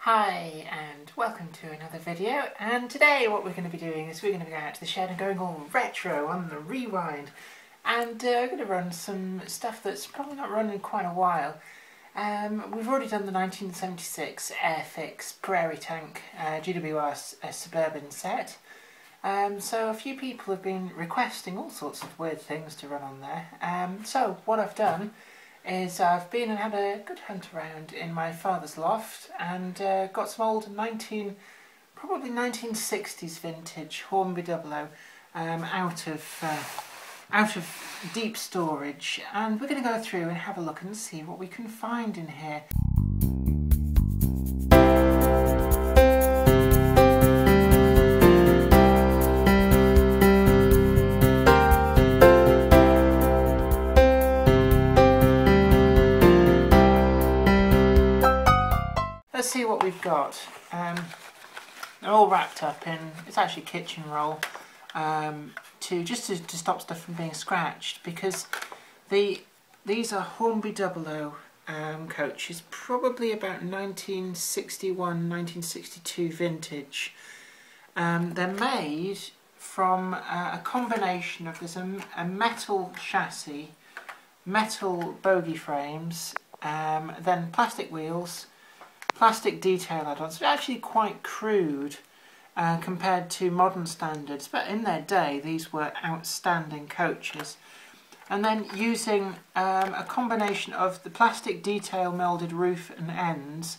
Hi and welcome to another video, and today what we're going to be doing is we're going to be going out to the shed and going all retro on the rewind, and we're going to run some stuff that's probably not run in quite a while. We've already done the 1976 Airfix Prairie Tank GWR Suburban set, so a few people have been requesting all sorts of weird things to run on there. So what I've done is I've been and had a good hunt around in my father's loft and got some old probably 1960s vintage Hornby Dublo out of deep storage, and we're going to go through and have a look and see what we can find in here. Let's see what we've got. They're all wrapped up in, it's actually kitchen roll, to stop stuff from being scratched, because these are Hornby Dublo coaches, probably about 1961, 1962 vintage. They're made from a combination of, there's a metal chassis, metal bogie frames, then plastic wheels, plastic detail add-ons. They're actually quite crude compared to modern standards, but in their day these were outstanding coaches. And then using a combination of the plastic detail moulded roof and ends,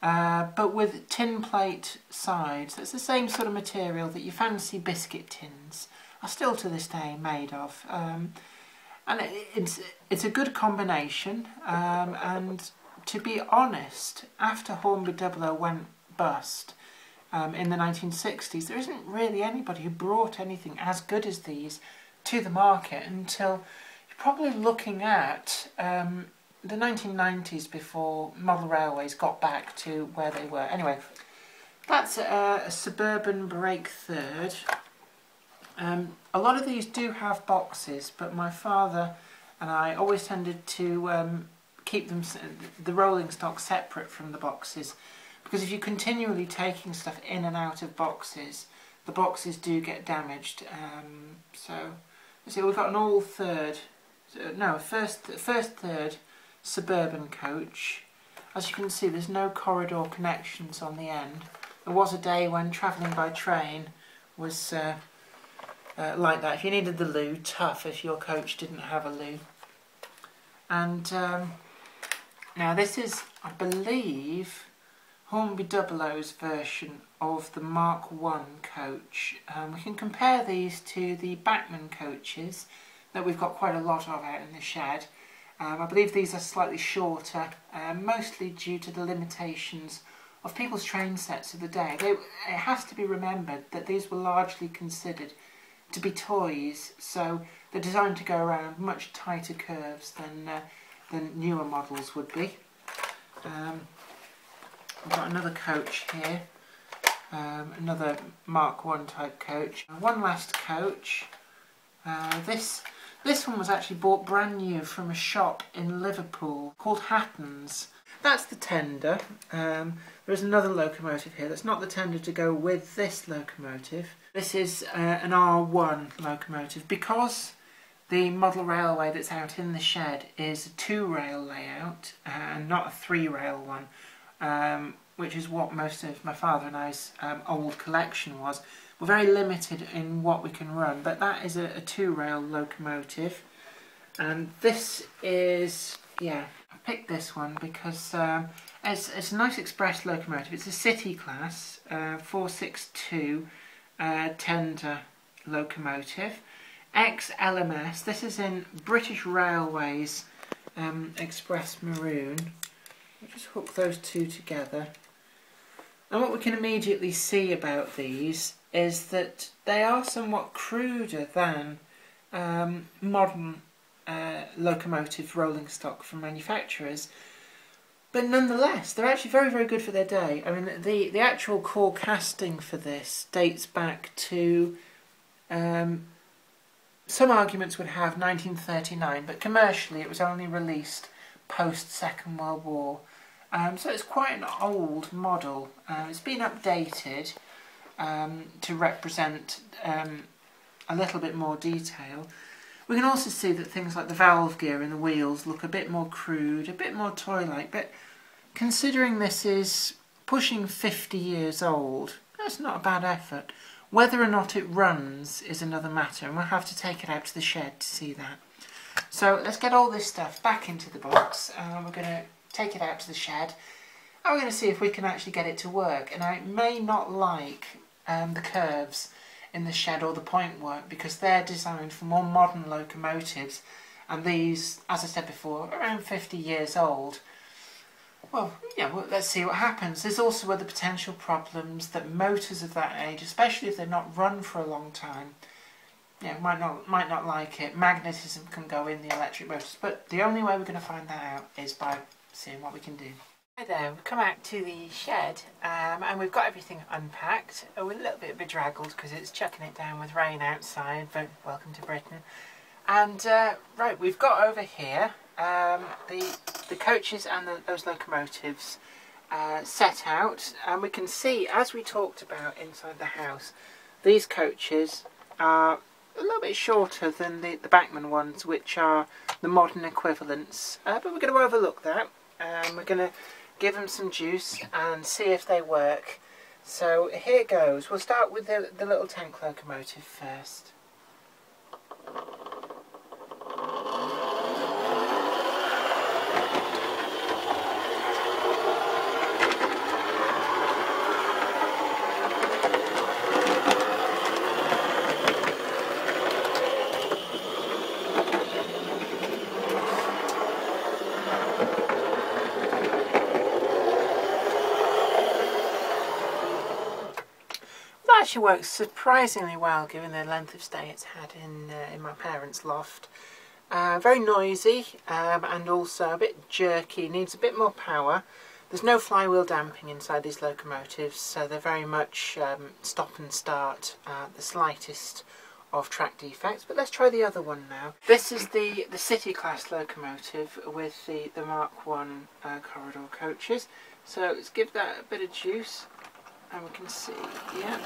but with tin plate sides. That's the same sort of material that your fancy biscuit tins are still to this day made of. And it's a good combination, and to be honest, after Hornby Dublo went bust in the 1960s, there isn't really anybody who brought anything as good as these to the market until you're probably looking at the 1990s, before model railways got back to where they were. Anyway, that's a Suburban Brake Third. A lot of these do have boxes, but my father and I always tended to keep them, the rolling stock, separate from the boxes, because if you're continually taking stuff in and out of boxes, the boxes do get damaged. So let's see, we've got an all third, no, first third Suburban coach. As you can see, there's no corridor connections on the end. There was a day when travelling by train was like that. If you needed the loo, tough if your coach didn't have a loo. And now this is, I believe, Hornby Dublo's version of the Mark I coach. We can compare these to the Bachmann coaches that we've got quite a lot of out in the shed. I believe these are slightly shorter, mostly due to the limitations of people's train sets of the day. It has to be remembered that these were largely considered to be toys, so they're designed to go around much tighter curves than newer models would be. We've got another coach here, another Mark I type coach. One last coach. This one was actually bought brand new from a shop in Liverpool called Hatton's. That's the tender. There's another locomotive here. That's not the tender to go with this locomotive. This is an R1 locomotive. Because the model railway that's out in the shed is a 2-rail layout and not a 3-rail one, which is what most of my father and I's old collection was. We're very limited in what we can run, but that is a 2-rail locomotive. And this is, yeah, I picked this one because it's a nice express locomotive. It's a city class 462 tender locomotive. Ex-LMS. This is in British Railways Express Maroon. We'll just hook those two together. And what we can immediately see about these is that they are somewhat cruder than modern locomotive rolling stock from manufacturers. But nonetheless, they're actually very, very good for their day. I mean, the actual core casting for this dates back to some arguments would have 1939, but commercially it was only released post Second World War. So it's quite an old model. It's been updated to represent a little bit more detail. We can also see that things like the valve gear and the wheels look a bit more crude, a bit more toy-like, but considering this is pushing 50 years old, that's not a bad effort. Whether or not it runs is another matter, and we'll have to take it out to the shed to see that. So let's get all this stuff back into the box, and we're going to take it out to the shed, and we're going to see if we can actually get it to work. And I may not like the curves in the shed or the point work, because they're designed for more modern locomotives, and these, as I said before, are around 50 years old. Well, yeah, let's see what happens. There's also other potential problems that motors of that age, especially if they're not run for a long time, might not like it. Magnetism can go in the electric motors, but the only way we're going to find that out is by seeing what we can do. Hi there, we've come out to the shed and we've got everything unpacked. We're a little bit bedraggled because it's chucking it down with rain outside, but welcome to Britain. And right, we've got over here the coaches and those locomotives set out, and we can see, as we talked about inside the house, these coaches are a little bit shorter than the Bachmann ones, which are the modern equivalents, but we're going to overlook that. We're going to give them some juice and see if they work. So here goes. We'll start with the little tank locomotive first. Actually works surprisingly well given the length of stay it's had in my parents' loft. Very noisy and also a bit jerky, needs a bit more power. There's no flywheel damping inside these locomotives, so they're very much stop and start at the slightest of track defects. But let's try the other one now. This is the city class locomotive with the Mark 1 corridor coaches. So let's give that a bit of juice. And we can see, yeah.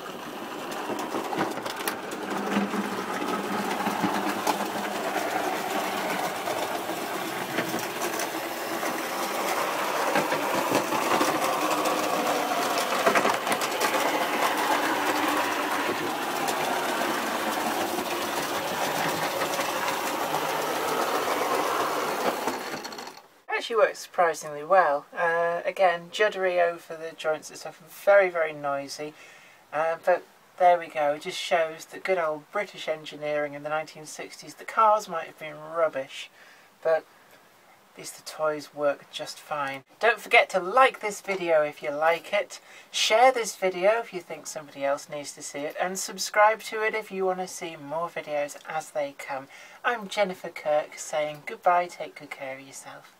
Actually works surprisingly well. Again, juddery over the joints and stuff, very, very noisy, but there we go. It just shows that good old British engineering in the 1960s. The cars might have been rubbish, but at least the toys work just fine. Don't forget to like this video if you like it, share this video if you think somebody else needs to see it, and subscribe to it if you want to see more videos as they come. I'm Jennifer Kirk saying goodbye, take good care of yourself.